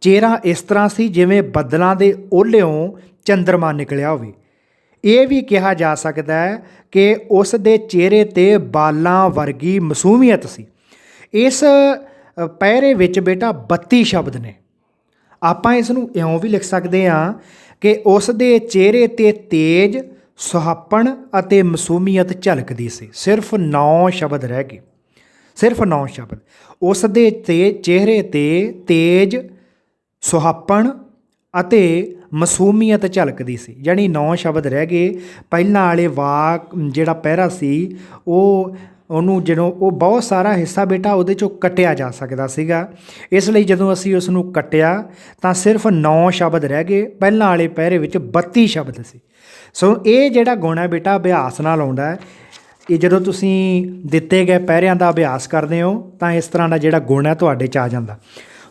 ਚਿਹਰਾ ਇਸ ਤਰ੍ਹਾਂ ਸੀ ਜਿਵੇਂ ਬੱਦਲਾਂ ਦੇ ਓਹਲਿਓਂ ਚੰਦਰਮਾ ਨਿਕਲਿਆ ਹੋਵੇ। ਇਹ ਵੀ ਕਿਹਾ ਜਾ ਸਕਦਾ ਹੈ ਕਿ ਉਸ ਦੇ ਚਿਹਰੇ 'ਤੇ ਬਾਲਾਂ ਵਰਗੀ ਮਾਸੂਮੀਅਤ ਸੀ। ਇਸ ਪਹਿਰੇ ਵਿੱਚ ਬੇਟਾ 32 ਸ਼ਬਦ ਨੇ। ਆਪਾਂ ਇਸ ਨੂੰ ਇਉਂ ਵੀ ਲਿਖ ਸਕਦੇ ਹਾਂ ਕਿ ਉਸ ਦੇ ਚਿਹਰੇ 'ਤੇ ਤੇਜ, ਸੁਹੱਪਣ ਅਤੇ ਮਾਸੂਮੀਅਤ ਝਲਕਦੀ ਸੀ। ਸਿਰਫ 9 ਸ਼ਬਦ ਰਹਿ ਗਏ, ਸਿਰਫ 9 ਸ਼ਬਦ। ਉਸ ਦੇ ਚਿਹਰੇ 'ਤੇ ਤੇਜ, ਸੁਹੱਪਣ ਅਤੇ ਮਾਸੂਮੀਅਤ ਝਲਕਦੀ ਸੀ। ਯਾਨੀ 9 ਸ਼ਬਦ ਰਹਿ ਗਏ। ਪਹਿਲਾਂ ਵਾਲੇ ਵਾਕ ਜਿਹੜਾ ਪਹਿਰਾ ਸੀ ਉਹਨੂੰ ਜਦੋਂ ਉਹ ਬਹੁਤ ਸਾਰਾ ਹਿੱਸਾ ਬੇਟਾ ਉਹਦੇ 'ਚੋਂ ਕੱਟਿਆ ਜਾ ਸਕਦਾ ਸੀਗਾ। ਇਸ ਲਈ ਜਦੋਂ ਅਸੀਂ ਉਸ ਨੂੰ ਕੱਟਿਆ ਤਾਂ ਸਿਰਫ 9 ਸ਼ਬਦ ਰਹਿ ਗਏ। ਪਹਿਲਾਂ ਵਾਲੇ ਪਹਿਰੇ ਵਿੱਚ 32 ਸ਼ਬਦ ਸੀ। ਸੋ ਇਹ ਜਿਹੜਾ ਗੁਣ ਹੈ ਬੇਟਾ ਅਭਿਆਸ ਨਾਲ ਆਉਂਦਾ ਹੈ। ਇਹ ਜਦੋਂ ਤੁਸੀਂ ਦਿੱਤੇ ਗਏ ਪਹਿਰਿਆਂ ਦਾ ਅਭਿਆਸ ਕਰਦੇ ਹੋ ਤਾਂ ਇਸ ਤਰ੍ਹਾਂ ਦਾ ਜਿਹੜਾ ਗੁਣ ਹੈ ਤੁਹਾਡੇ 'ਚ ਆ ਜਾਂਦਾ।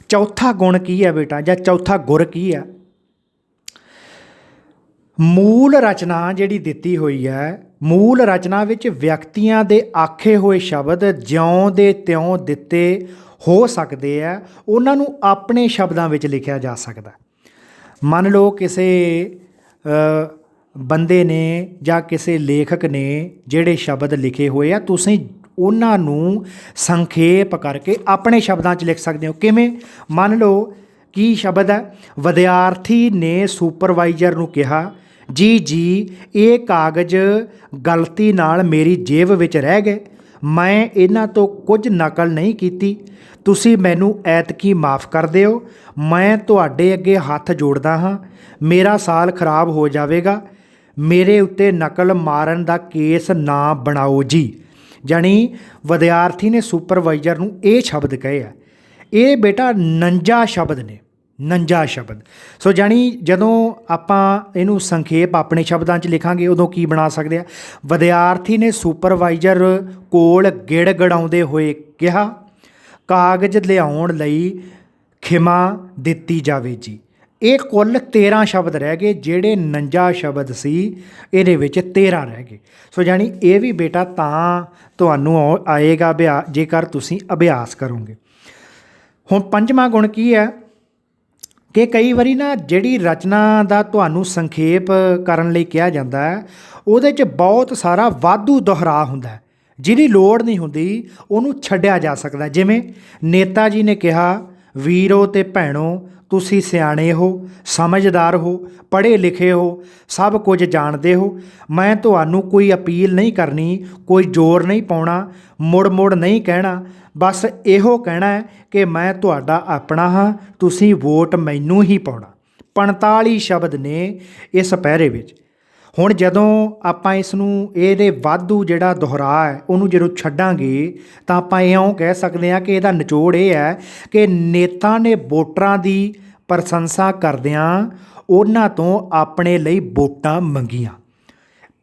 ਚੌਥਾ ਗੁਣ ਕੀ ਹੈ ਬੇਟਾ, ਜਾਂ ਚੌਥਾ ਗੁਰ ਕੀ ਹੈ? ਮੂਲ ਰਚਨਾ ਜਿਹੜੀ ਦਿੱਤੀ ਹੋਈ ਹੈ, ਮੂਲ ਰਚਨਾ ਵਿੱਚ ਵਿਅਕਤੀਆਂ ਦੇ ਆਖੇ ਹੋਏ ਸ਼ਬਦ ਜਿਉਂ ਦੇ ਤਿਉਂ ਦਿੱਤੇ ਹੋ ਸਕਦੇ ਆ, ਉਹਨਾਂ ਨੂੰ ਆਪਣੇ ਸ਼ਬਦਾਂ ਵਿੱਚ ਲਿਖਿਆ ਜਾ ਸਕਦਾ। ਮੰਨ ਲਓ ਕਿਸੇ ਬੰਦੇ ਨੇ ਜਾਂ ਕਿਸੇ ਲੇਖਕ ਨੇ ਜਿਹੜੇ ਸ਼ਬਦ ਲਿਖੇ ਹੋਏ ਆ, ਤੁਸੀਂ ਉਹਨਾਂ ਨੂੰ ਸੰਖੇਪ ਕਰਕੇ ਆਪਣੇ ਸ਼ਬਦਾਂ 'ਚ ਲਿਖ ਸਕਦੇ ਹੋ। ਕਿਵੇਂ? ਮੰਨ ਲਓ ਕੀ ਸ਼ਬਦ ਹੈ? ਵਿਦਿਆਰਥੀ ਨੇ ਸੁਪਰਵਾਈਜ਼ਰ ਨੂੰ ਕਿਹਾ, ਜੀ ਇਹ ਕਾਗਜ਼ ਗਲਤੀ ਨਾਲ ਮੇਰੀ ਜੇਬ ਵਿੱਚ ਰਹਿ ਗਏ, ਮੈਂ ਇਹਨਾਂ ਤੋਂ ਕੁਝ ਨਕਲ ਨਹੀਂ ਕੀਤੀ, ਤੁਸੀਂ ਮੈਨੂੰ ਐਤਕੀ ਮਾफ़ ਕਰ ਦਿਓ, ਮੈਂ ਤੁਹਾਡੇ ਅੱਗੇ ਹੱਥ ਜੋੜਦਾ ਹਾਂ, ਮੇਰਾ ਸਾਲ ਖਰਾਬ ਹੋ ਜਾਵੇਗਾ, ਮੇਰੇ ਉੱਤੇ ਨਕਲ ਮਾਰਨ ਦਾ ਕੇਸ ਨਾ ਬਣਾਓ ਜੀ। ਜਾਣੀ ਵਿਦਿਆਰਥੀ ਨੇ ਸੁਪਰਵਾਈਜ਼ਰ ਨੂੰ ਇਹ ਸ਼ਬਦ ਕਹੇ ਆ। ਇਹ ਬੇਟਾ 49 ਸ਼ਬਦ ਨੇ, 49 ਸ਼ਬਦ। ਸੋ ਜਾਣੀ ਜਦੋਂ ਆਪਾਂ ਇਹਨੂੰ ਸੰਖੇਪ ਆਪਣੇ ਸ਼ਬਦਾਂ 'ਚ ਲਿਖਾਂਗੇ ਉਦੋਂ ਕੀ ਬਣਾ ਸਕਦੇ ਆ? ਵਿਦਿਆਰਥੀ ਨੇ ਸੁਪਰਵਾਈਜ਼ਰ ਕੋਲ ਗਿੜ ਗੜਾਉਂਦੇ ਹੋਏ ਕਿਹਾ, ਕਾਗਜ਼ ਲਿਆਉਣ ਲਈ ਖਿਮਾ ਦਿੱਤੀ ਜਾਵੇ ਜੀ। ਇਹ ਕੁੱਲ 13 ਸ਼ਬਦ ਰਹਿ ਗਏ, ਜਿਹੜੇ 49 ਸ਼ਬਦ ਸੀ ਇਹਦੇ ਵਿੱਚ 13 ਰਹਿ ਗਏ। ਸੋ ਜਾਣੀ ਇਹ ਵੀ ਬੇਟਾ ਤਾਂ ਤੁਹਾਨੂੰ ਆਏਗਾ ਜੇਕਰ ਤੁਸੀਂ ਅਭਿਆਸ ਕਰੋਗੇ। ਹੁਣ ਪੰਜਵਾਂ ਗੁਣ ਕੀ ਹੈ ਕਿ ਕਈ ਵਾਰੀ ਨਾ ਜਿਹੜੀ ਰਚਨਾ ਦਾ ਤੁਹਾਨੂੰ ਸੰਖੇਪ ਕਰਨ ਲਈ ਕਿਹਾ ਜਾਂਦਾ ਹੈ, ਉਹਦੇ 'ਚ ਬਹੁਤ ਸਾਰਾ ਵਾਧੂ ਦੁਹਰਾ ਹੁੰਦਾ ਹੈ, ਜਿਹਦੀ ਲੋੜ ਨਹੀਂ ਹੁੰਦੀ ਉਹਨੂੰ ਛੱਡਿਆ ਜਾ ਸਕਦਾ। ਜਿਵੇਂ ਨੇਤਾ ਜੀ ਨੇ ਕਿਹਾ, ਵੀਰੋ ਤੇ ਭੈਣੋ ਤੁਸੀਂ ਸਿਆਣੇ ਹੋ, ਸਮਝਦਾਰ ਹੋ, ਪੜ੍ਹੇ ਲਿਖੇ ਹੋ, ਸਭ ਕੁਝ ਜਾਣਦੇ ਹੋ। ਮੈਂ ਤੁਹਾਨੂੰ ਕੋਈ ਅਪੀਲ ਨਹੀਂ ਕਰਨੀ, ਕੋਈ ਜ਼ੋਰ ਨਹੀਂ ਪਾਉਣਾ, ਮੁੜ ਨਹੀਂ ਕਹਿਣਾ। ਬਸ ਇਹੋ ਕਹਿਣਾ ਹੈ ਕਿ ਮੈਂ ਤੁਹਾਡਾ ਆਪਣਾ ਹਾਂ, ਤੁਸੀਂ ਵੋਟ ਮੈਨੂੰ ਹੀ ਪਾਉਣਾ। 45 ਸ਼ਬਦ ਨੇ ਇਸ ਪਹਿਰੇ ਵਿੱਚ। ਹੁਣ ਜਦੋਂ ਆਪਾਂ ਇਸ ਨੂੰ ਇਹਦੇ ਵਾਧੂ ਜਿਹੜਾ ਦੁਹਰਾ ਹੈ ਉਹਨੂੰ ਜਦੋਂ ਛੱਡਾਂਗੇ ਤਾਂ ਆਪਾਂ ਇਉਂ ਕਹਿ ਸਕਦੇ ਹਾਂ ਕਿ ਇਹਦਾ ਨਿਚੋੜ ਇਹ ਹੈ ਕਿ ਨੇਤਾ ਨੇ ਵੋਟਰਾਂ ਦੀ ਪ੍ਰਸ਼ੰਸਾ ਕਰਦਿਆਂ ਉਹਨਾਂ ਤੋਂ ਆਪਣੇ ਲਈ ਵੋਟਾਂ ਮੰਗੀਆਂ।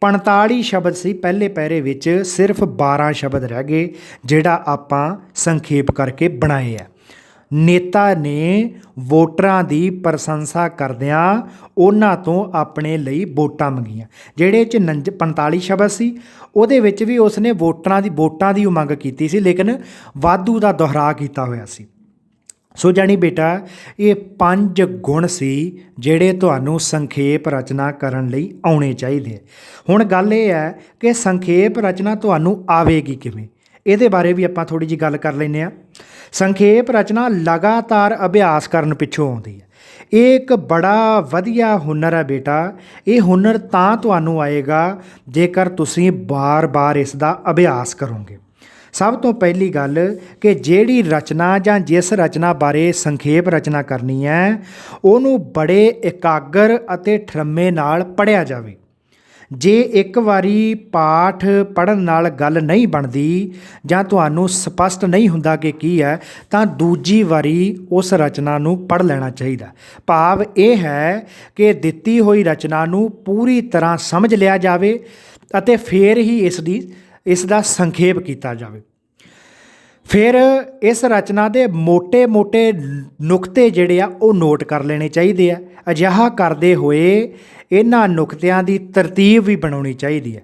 45 ਸ਼ਬਦ ਸੀ ਪਹਿਲੇ ਪਹਿਰੇ ਵਿੱਚ, ਸਿਰਫ 12 ਸ਼ਬਦ ਰਹਿ ਗਏ ਜਿਹੜਾ ਆਪਾਂ ਸੰਖੇਪ ਕਰਕੇ ਬਣਾਏ ਆ। ਨੇਤਾ ਨੇ ਵੋਟਰਾਂ ਦੀ ਪ੍ਰਸ਼ੰਸਾ ਕਰਦਿਆਂ ਉਹਨਾਂ ਤੋਂ ਆਪਣੇ ਲਈ ਵੋਟਾਂ ਮੰਗੀਆਂ। ਜਿਹੜੇ 'ਚ 45 ਸ਼ਬਦ ਸੀ ਉਹਦੇ ਵਿੱਚ ਵੀ ਉਸਨੇ ਵੋਟਾਂ ਦੀ ਮੰਗ ਕੀਤੀ ਸੀ, ਲੇਕਿਨ ਵਾਧੂ ਦਾ ਦੁਹਰਾ ਕੀਤਾ ਹੋਇਆ ਸੀ। ਸੋ ਜਾਣੀ ਬੇਟਾ ਇਹ 5 ਗੁਣ ਸੀ ਜਿਹੜੇ ਤੁਹਾਨੂੰ ਸੰਖੇਪ ਰਚਨਾ ਕਰਨ ਲਈ ਆਉਣੇ ਚਾਹੀਦੇ। ਹੁਣ ਗੱਲ ਇਹ ਹੈ ਕਿ ਸੰਖੇਪ ਰਚਨਾ ਤੁਹਾਨੂੰ ਆਵੇਗੀ ਕਿਵੇਂ, ਇਹਦੇ ਬਾਰੇ ਵੀ ਆਪਾਂ ਥੋੜ੍ਹੀ ਜਿਹੀ ਗੱਲ ਕਰ ਲੈਂਦੇ ਹਾਂ। ਸੰਖੇਪ ਰਚਨਾ ਲਗਾਤਾਰ ਅਭਿਆਸ ਕਰਨ ਪਿੱਛੋਂ ਆਉਂਦੀ ਹੈ। ਇਹ ਇੱਕ ਬੜਾ ਵਧੀਆ ਹੁਨਰ ਹੈ ਬੇਟਾ। ਇਹ ਹੁਨਰ ਤਾਂ ਤੁਹਾਨੂੰ ਆਏਗਾ ਜੇਕਰ ਤੁਸੀਂ ਬਾਰ-ਬਾਰ ਇਸ ਦਾ ਅਭਿਆਸ ਕਰੋਗੇ। ਸਭ ਤੋਂ ਪਹਿਲੀ ਗੱਲ ਕਿ ਜਿਹੜੀ ਰਚਨਾ ਜਾਂ ਜਿਸ ਰਚਨਾ ਬਾਰੇ ਸੰਖੇਪ ਰਚਨਾ ਕਰਨੀ ਹੈ ਉਹਨੂੰ ਬੜੇ ਇਕਾਗਰ ਅਤੇ ਠਰੰਮੇ ਨਾਲ ਪੜ੍ਹਿਆ ਜਾਵੇ। ਜੇ ਇੱਕ ਵਾਰੀ ਪਾਠ ਪੜ੍ਹਨ ਨਾਲ ਗੱਲ ਨਹੀਂ ਬਣਦੀ ਜਾਂ ਤੁਹਾਨੂੰ ਸਪਸ਼ਟ ਨਹੀਂ ਹੁੰਦਾ ਕਿ ਕੀ ਹੈ, ਤਾਂ ਦੂਜੀ ਵਾਰੀ ਉਸ ਰਚਨਾ ਨੂੰ ਪੜ੍ਹ ਲੈਣਾ ਚਾਹੀਦਾ। ਭਾਵ ਇਹ ਹੈ ਕਿ ਦਿੱਤੀ ਹੋਈ ਰਚਨਾ ਨੂੰ ਪੂਰੀ ਤਰ੍ਹਾਂ ਸਮਝ ਲਿਆ ਜਾਵੇ ਅਤੇ ਫਿਰ ਹੀ ਇਸ ਦਾ ਸੰਖੇਪ ਕੀਤਾ ਜਾਵੇ। ਫਿਰ ਇਸ ਰਚਨਾ ਦੇ ਮੋٹے ਨੁਕਤੇ ਜਿਹੜੇ ਆ ਉਹ ਨੋਟ ਕਰ ਲੈਣੇ ਚਾਹੀਦੇ ਆ। ਅਜਿਹਾ ਕਰਦੇ ਹੋਏ ਇਹਨਾਂ ਨੁਕਤਿਆਂ ਦੀ ਤਰਤੀਬ ਵੀ ਬਣਾਉਣੀ ਚਾਹੀਦੀ ਹੈ।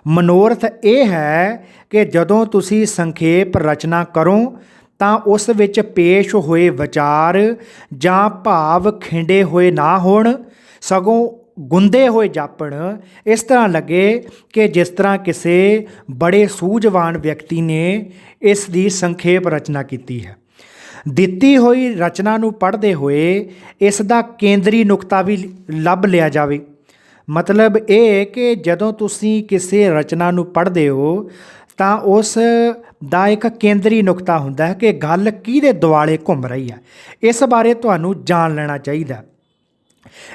ਮਨੋਰਥ ਇਹ ਹੈ ਕਿ ਜਦੋਂ ਤੁਸੀਂ ਸੰਖੇਪ ਰਚਨਾ ਕਰੋ ਤਾਂ ਉਸ ਵਿੱਚ ਪੇਸ਼ ਹੋਏ ਵਿਚਾਰ ਜਾਂ ਭਾਵ ਖਿੰਡੇ ਹੋਏ ਨਾ ਹੋਣ, ਸਗੋਂ ਗੁੰਦੇ ਹੋਏ ਜਾਪਣ। ਇਸ ਤਰ੍ਹਾਂ ਲੱਗੇ ਕਿ ਜਿਸ ਤਰ੍ਹਾਂ ਕਿਸੇ ਬੜੇ ਸੂਝਵਾਨ ਵਿਅਕਤੀ ਨੇ ਇਸ ਦੀ ਸੰਖੇਪ ਰਚਨਾ ਕੀਤੀ ਹੈ। ਦਿੱਤੀ ਹੋਈ ਰਚਨਾ ਨੂੰ ਪੜ੍ਹਦੇ ਹੋਏ ਇਸ ਦਾ ਕੇਂਦਰੀ ਨੁਕਤਾ ਵੀ ਲੱਭ ਲਿਆ ਜਾਵੇ। ਮਤਲਬ ਇਹ ਕਿ ਜਦੋਂ ਤੁਸੀਂ ਕਿਸੇ ਰਚਨਾ ਨੂੰ ਪੜ੍ਹਦੇ ਹੋ ਤਾਂ ਉਸ ਦਾ ਇੱਕ ਕੇਂਦਰੀ ਨੁਕਤਾ ਹੁੰਦਾ ਹੈ ਕਿ ਗੱਲ ਕਿਹਦੇ ਦੁਆਲੇ ਘੁੰਮ ਰਹੀ ਹੈ, ਇਸ ਬਾਰੇ ਤੁਹਾਨੂੰ ਜਾਣ ਲੈਣਾ ਚਾਹੀਦਾ।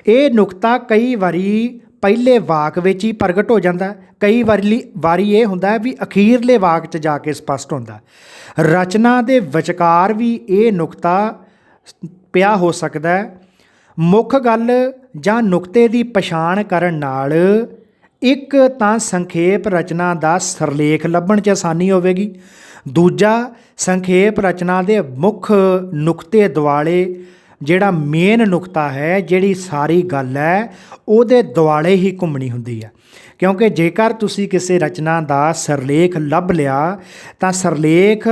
ਇਹ ਨੁਕਤਾ ਕਈ ਵਾਰੀ ਪਹਿਲੇ ਵਾਕ ਵਿੱਚ ਹੀ ਪ੍ਰਗਟ ਹੋ ਜਾਂਦਾ, ਕਈ ਵਾਰੀ ਇਹ ਹੁੰਦਾ ਵੀ ਅਖੀਰਲੇ ਵਾਕ 'ਚ ਜਾ ਕੇ ਸਪਸ਼ਟ ਹੁੰਦਾ। ਰਚਨਾ ਦੇ ਵਿਚਕਾਰ ਵੀ ਇਹ ਨੁਕਤਾ ਪਿਆ ਹੋ ਸਕਦਾ ਹੈ। ਮੁੱਖ ਗੱਲ ਜਾਂ ਨੁਕਤੇ ਦੀ ਪਛਾਣ ਕਰਨ ਨਾਲ ਇੱਕ ਤਾਂ ਸੰਖੇਪ ਰਚਨਾ ਦਾ ਸਿਰਲੇਖ ਲੱਭਣ 'ਚ ਆਸਾਨੀ ਹੋਵੇਗੀ, ਦੂਜਾ ਸੰਖੇਪ ਰਚਨਾ ਦੇ ਮੁੱਖ ਨੁਕਤੇ ਦੁਆਲੇ ਜਿਹੜਾ ਮੇਨ ਨੁਕਤਾ ਹੈ, ਜਿਹੜੀ ਸਾਰੀ ਗੱਲ ਹੈ ਉਹਦੇ ਦੁਆਲੇ ਹੀ ਘੁੰਮਣੀ ਹੁੰਦੀ ਹੈ। ਕਿਉਂਕਿ ਜੇਕਰ ਤੁਸੀਂ ਕਿਸੇ ਰਚਨਾ ਦਾ ਸਿਰਲੇਖ ਲੱਭ ਲਿਆ ਤਾਂ ਸਿਰਲੇਖ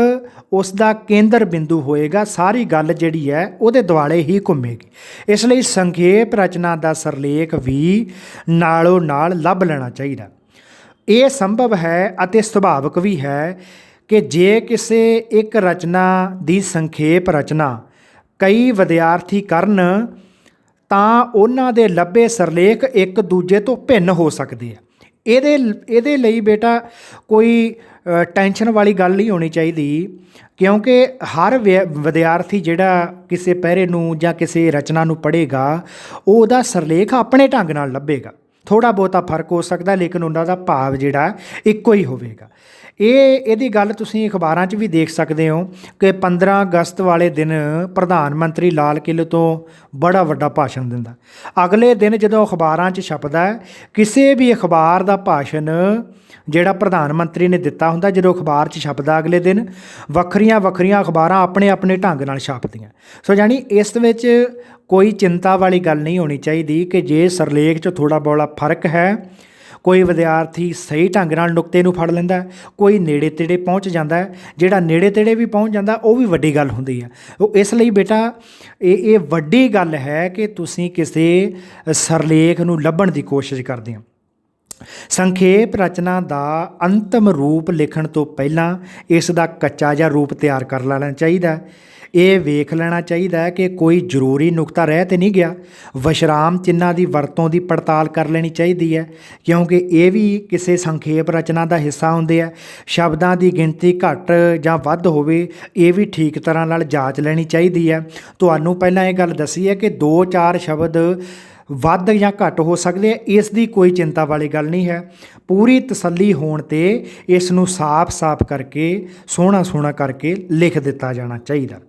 ਉਸ ਦਾ ਕੇਂਦਰ ਬਿੰਦੂ ਹੋਏਗਾ, ਸਾਰੀ ਗੱਲ ਜਿਹੜੀ ਹੈ ਉਹਦੇ ਦੁਆਲੇ ਹੀ ਘੁੰਮੇਗੀ। ਇਸ ਲਈ ਸੰਖੇਪ ਰਚਨਾ ਦਾ ਸਿਰਲੇਖ ਵੀ ਨਾਲੋਂ ਨਾਲ ਲੱਭ ਲੈਣਾ ਚਾਹੀਦਾ। ਇਹ ਸੰਭਵ ਹੈ ਅਤੇ ਸੁਭਾਵਿਕ ਵੀ ਹੈ ਕਿ ਜੇ ਕਿਸੇ ਇੱਕ ਰਚਨਾ ਦੀ ਸੰਖੇਪ ਰਚਨਾ ਕਈ ਵਿਦਿਆਰਥੀ ਕਰਨ ਤਾਂ ਉਹਨਾਂ ਦੇ ਲੱਭੇ ਸਿਰਲੇਖ ਇੱਕ ਦੂਜੇ ਤੋਂ ਭਿੰਨ ਹੋ ਸਕਦੇ ਆ। ਇਹਦੇ ਲਈ ਬੇਟਾ ਕੋਈ ਟੈਨਸ਼ਨ ਵਾਲੀ ਗੱਲ ਨਹੀਂ ਹੋਣੀ ਚਾਹੀਦੀ, ਕਿਉਂਕਿ ਹਰ ਵਿਦਿਆਰਥੀ ਜਿਹੜਾ ਕਿਸੇ ਪਹਿਰੇ ਨੂੰ ਜਾਂ ਕਿਸੇ ਰਚਨਾ ਨੂੰ ਪੜ੍ਹੇਗਾ ਉਹ ਉਹਦਾ ਸਿਰਲੇਖ ਆਪਣੇ ਢੰਗ ਨਾਲ ਲੱਭੇਗਾ। ਥੋੜ੍ਹਾ ਬਹੁਤਾ ਫਰਕ ਹੋ ਸਕਦਾ, ਲੇਕਿਨ ਉਹਨਾਂ ਦਾ ਭਾਵ ਜਿਹੜਾ ਇੱਕੋ ਹੀ ਹੋਵੇਗਾ। ਇਹਦੀ ਗੱਲ ਤੁਸੀਂ ਅਖਬਾਰਾਂ 'ਚ ਵੀ ਦੇਖ ਸਕਦੇ ਹੋ ਕਿ 15 ਅਗਸਤ ਵਾਲੇ ਦਿਨ ਪ੍ਰਧਾਨ ਮੰਤਰੀ ਲਾਲ ਕਿਲ੍ਹੇ ਤੋਂ ਬੜਾ ਵੱਡਾ ਭਾਸ਼ਣ ਦਿੰਦਾ। ਅਗਲੇ ਦਿਨ ਜਦੋਂ ਅਖਬਾਰਾਂ 'ਚ ਛਪਦਾ ਹੈ, ਕਿਸੇ ਵੀ ਅਖਬਾਰ ਦਾ ਭਾਸ਼ਣ ਜਿਹੜਾ ਪ੍ਰਧਾਨ ਮੰਤਰੀ ਨੇ ਦਿੱਤਾ ਹੁੰਦਾ, ਜਦੋਂ ਅਖਬਾਰ 'ਚ ਛਪਦਾ ਅਗਲੇ ਦਿਨ ਵੱਖਰੀਆਂ ਵੱਖਰੀਆਂ ਅਖਬਾਰਾਂ ਆਪਣੇ ਆਪਣੇ ਢੰਗ ਨਾਲ ਛਾਪਦੀਆਂ। ਸੋ ਜਾਣੀ ਇਸ ਵਿੱਚ ਕੋਈ ਚਿੰਤਾ ਵਾਲੀ ਗੱਲ ਨਹੀਂ ਹੋਣੀ ਚਾਹੀਦੀ ਕਿ ਜੇ ਸਿਰਲੇਖ 'ਚ ਥੋੜ੍ਹਾ ਬਹੁਤਾ ਫਰਕ ਹੈ, ਕੋਈ ਵਿਦਿਆਰਥੀ ਸਹੀ ਢੰਗ ਨਾਲ ਨੁਕਤੇ ਨੂੰ ਫੜ ਲੈਂਦਾ, ਕੋਈ ਨੇੜੇ ਤੇੜੇ ਪਹੁੰਚ ਜਾਂਦਾ। ਜਿਹੜਾ ਨੇੜੇ ਤੇੜੇ ਵੀ ਪਹੁੰਚ ਜਾਂਦਾ ਉਹ ਵੀ ਵੱਡੀ ਗੱਲ ਹੁੰਦੀ ਹੈ। ਉਹ ਇਸ ਲਈ ਬੇਟਾ ਇਹ ਵੱਡੀ ਗੱਲ ਹੈ ਕਿ ਤੁਸੀਂ ਕਿਸੇ ਸਿਰਲੇਖ ਨੂੰ ਲੱਭਣ ਦੀ ਕੋਸ਼ਿਸ਼ ਕਰਦੇ ਹੋ। ਸੰਖੇਪ ਰਚਨਾ ਦਾ ਅੰਤਮ ਰੂਪ ਲਿਖਣ ਤੋਂ ਪਹਿਲਾਂ ਇਸ ਦਾ ਕੱਚਾ ਜਿਹਾ ਰੂਪ ਤਿਆਰ ਕਰ ਲੈਣਾ ਚਾਹੀਦਾ। ਇਹ ਵੇਖ ਲੈਣਾ ਚਾਹੀਦਾ ਹੈ ਕਿ ਕੋਈ ਜ਼ਰੂਰੀ ਨੁਕਤਾ ਰਹਿ ਤਾਂ ਨਹੀਂ ਗਿਆ। ਵਿਸ਼ਰਾਮ ਚਿੰਨ੍ਹਾਂ ਦੀ ਵਰਤੋਂ ਦੀ ਪੜਤਾਲ ਕਰ ਲੈਣੀ ਚਾਹੀਦੀ ਹੈ, ਕਿਉਂਕਿ ਇਹ ਵੀ ਕਿਸੇ ਸੰਖੇਪ ਰਚਨਾ ਦਾ ਹਿੱਸਾ ਹੁੰਦੇ ਆ। ਸ਼ਬਦਾਂ ਦੀ ਗਿਣਤੀ ਘੱਟ ਜਾਂ ਵੱਧ ਹੋਵੇ, ਇਹ ਵੀ ਠੀਕ ਤਰ੍ਹਾਂ ਨਾਲ ਜਾਂਚ ਲੈਣੀ ਚਾਹੀਦੀ ਹੈ। ਤੁਹਾਨੂੰ ਪਹਿਲਾਂ ਇਹ ਗੱਲ ਦੱਸੀ ਹੈ ਕਿ 2-4 ਸ਼ਬਦ ਵੱਧ ਜਾਂ ਘੱਟ ਹੋ ਸਕਦੇ ਆ, ਇਸ ਦੀ ਕੋਈ ਚਿੰਤਾ ਵਾਲੀ ਗੱਲ ਨਹੀਂ ਹੈ। ਪੂਰੀ ਤਸੱਲੀ ਹੋਣ 'ਤੇ ਇਸ ਨੂੰ ਸਾਫ਼-ਸਾਫ਼ ਕਰਕੇ ਸੋਹਣਾ ਸੋਹਣਾ ਕਰਕੇ ਲਿਖ ਦਿੱਤਾ ਜਾਣਾ ਚਾਹੀਦਾ।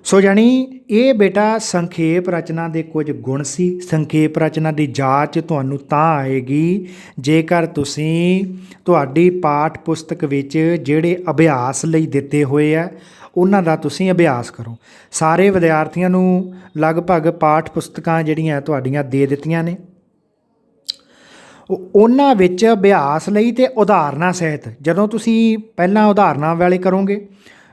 ਸੋ ਜਾਣੀ ਇਹ ਬੇਟਾ ਸੰਖੇਪ ਰਚਨਾ ਦੇ ਕੁਝ ਗੁਣ ਸੀ। ਸੰਖੇਪ ਰਚਨਾ ਦੀ ਜਾਂਚ ਤੁਹਾਨੂੰ ਤਾਂ ਆਏਗੀ ਜੇਕਰ ਤੁਸੀਂ ਤੁਹਾਡੀ ਪਾਠ ਪੁਸਤਕ ਵਿੱਚ ਜਿਹੜੇ ਅਭਿਆਸ ਲਈ ਦਿੱਤੇ ਹੋਏ ਆ ਉਹਨਾਂ ਦਾ ਤੁਸੀਂ ਅਭਿਆਸ ਕਰੋ। ਸਾਰੇ ਵਿਦਿਆਰਥੀਆਂ ਨੂੰ ਲਗਭਗ ਪਾਠ ਪੁਸਤਕਾਂ ਜਿਹੜੀਆਂ ਤੁਹਾਡੀਆਂ ਦੇ ਦਿੱਤੀਆਂ ਨੇ, ਉਹਨਾਂ ਵਿੱਚ ਅਭਿਆਸ ਲਈ ਅਤੇ ਉਦਾਹਰਨਾਂ ਸਹਿਤ ਜਦੋਂ ਤੁਸੀਂ ਪਹਿਲਾਂ ਉਦਾਹਰਨਾਂ ਵਾਲੇ ਕਰੋਗੇ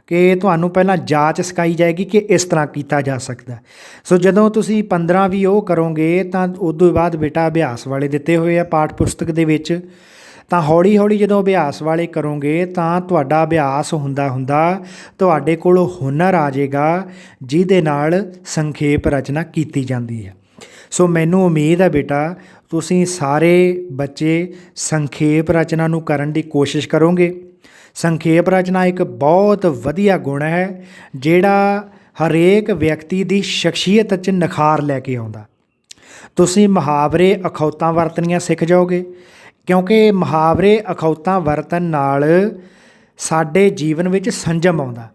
ਕਿ ਤੁਹਾਨੂੰ ਪਹਿਲਾਂ ਜਾਂਚ ਸਿਖਾਈ ਜਾਏਗੀ ਕਿ ਇਸ ਤਰ੍ਹਾਂ ਕੀਤਾ ਜਾ ਸਕਦਾ। ਸੋ ਜਦੋਂ ਤੁਸੀਂ 15 ਵੀ ਉਹ ਕਰੋਗੇ ਤਾਂ ਉਦੋਂ ਬਾਅਦ ਬੇਟਾ ਅਭਿਆਸ ਵਾਲੇ ਦਿੱਤੇ ਹੋਏ ਆ ਪਾਠ ਪੁਸਤਕ ਦੇ ਵਿੱਚ, ਤਾਂ ਹੌਲੀ ਹੌਲੀ ਜਦੋਂ ਅਭਿਆਸ ਵਾਲੇ ਕਰੋਗੇ ਤਾਂ ਤੁਹਾਡਾ ਅਭਿਆਸ ਹੁੰਦਾ ਹੁੰਦਾ ਤੁਹਾਡੇ ਕੋਲ ਹੁਨਰ ਆ ਜਾਏਗਾ ਜਿਹਦੇ ਨਾਲ ਸੰਖੇਪ ਰਚਨਾ ਕੀਤੀ ਜਾਂਦੀ ਹੈ। ਸੋ ਮੈਨੂੰ ਉਮੀਦ ਹੈ ਬੇਟਾ ਤੁਸੀਂ ਸਾਰੇ ਬੱਚੇ ਸੰਖੇਪ ਰਚਨਾ ਨੂੰ ਕਰਨ ਦੀ ਕੋਸ਼ਿਸ਼ ਕਰੋਗੇ। ਸੰਖੇਪ ਰਚਨਾ ਇੱਕ ਬਹੁਤ ਵਧੀਆ ਗੁਣ ਹੈ ਜਿਹੜਾ ਹਰੇਕ ਵਿਅਕਤੀ ਦੀ ਸ਼ਖਸੀਅਤ 'ਚ ਨਿਖਾਰ ਲੈ ਕੇ ਆਉਂਦਾ। ਤੁਸੀਂ ਮੁਹਾਵਰੇ ਅਖੌਤਾਂ ਵਰਤਣੀਆਂ ਸਿੱਖ ਜਾਓਗੇ, ਕਿਉਂਕਿ ਮੁਹਾਵਰੇ ਅਖੌਤਾਂ ਵਰਤਣ ਨਾਲ ਸਾਡੇ ਜੀਵਨ ਵਿੱਚ ਸੰਜਮ ਆਉਂਦਾ।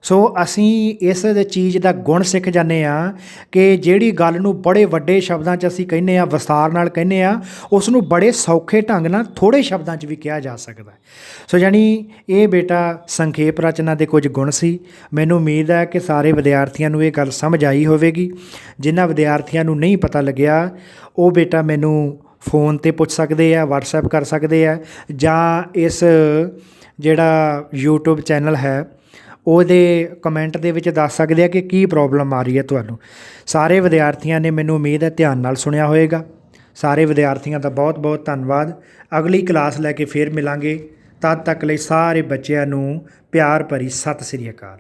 ਸੋ ਅਸੀਂ ਇਸ ਚੀਜ਼ ਦਾ ਗੁਣ ਸਿੱਖ ਜਾਂਦੇ ਹਾਂ ਕਿ ਜਿਹੜੀ ਗੱਲ ਨੂੰ ਬੜੇ ਵੱਡੇ ਸ਼ਬਦਾਂ 'ਚ ਅਸੀਂ ਕਹਿੰਦੇ ਹਾਂ, ਵਿਸਤਾਰ ਨਾਲ ਕਹਿੰਦੇ ਹਾਂ, ਉਸ ਨੂੰ ਬੜੇ ਸੌਖੇ ਢੰਗ ਨਾਲ ਥੋੜ੍ਹੇ ਸ਼ਬਦਾਂ 'ਚ ਵੀ ਕਿਹਾ ਜਾ ਸਕਦਾ। ਸੋ ਜਾਣੀ ਇਹ ਬੇਟਾ ਸੰਖੇਪ ਰਚਨਾ ਦੇ ਕੁਝ ਗੁਣ ਸੀ। ਮੈਨੂੰ ਉਮੀਦ ਹੈ ਕਿ ਸਾਰੇ ਵਿਦਿਆਰਥੀਆਂ ਨੂੰ ਇਹ ਗੱਲ ਸਮਝ ਆਈ ਹੋਵੇਗੀ। ਜਿਨ੍ਹਾਂ ਵਿਦਿਆਰਥੀਆਂ ਨੂੰ ਨਹੀਂ ਪਤਾ ਲੱਗਿਆ ਉਹ ਬੇਟਾ ਮੈਨੂੰ ਫ਼ੋਨ 'ਤੇ ਪੁੱਛ ਸਕਦੇ ਆ, ਵਟਸਐਪ ਕਰ ਸਕਦੇ ਆ, ਜਾਂ ਇਸ ਜਿਹੜਾ YouTube ਚੈਨਲ ਹੈ ਉਹਦੇ ਕਮੈਂਟ ਦੇ ਵਿੱਚ ਦੱਸ ਸਕਦੇ ਆ ਕਿ ਕੀ ਪ੍ਰੋਬਲਮ ਆ ਰਹੀ ਹੈ ਤੁਹਾਨੂੰ। ਸਾਰੇ ਵਿਦਿਆਰਥੀਆਂ ਨੇ ਮੈਨੂੰ ਉਮੀਦ ਹੈ ਧਿਆਨ ਨਾਲ ਸੁਣਿਆ ਹੋਵੇਗਾ। ਸਾਰੇ ਵਿਦਿਆਰਥੀਆਂ ਦਾ ਬਹੁਤ ਬਹੁਤ ਧੰਨਵਾਦ। ਅਗਲੀ ਕਲਾਸ ਲੈ ਕੇ ਫਿਰ ਮਿਲਾਂਗੇ। ਤਦ ਤੱਕ ਲਈ ਸਾਰੇ ਬੱਚਿਆਂ ਨੂੰ ਪਿਆਰ ਭਰੀ ਸਤਿ ਸ੍ਰੀ ਅਕਾਲ।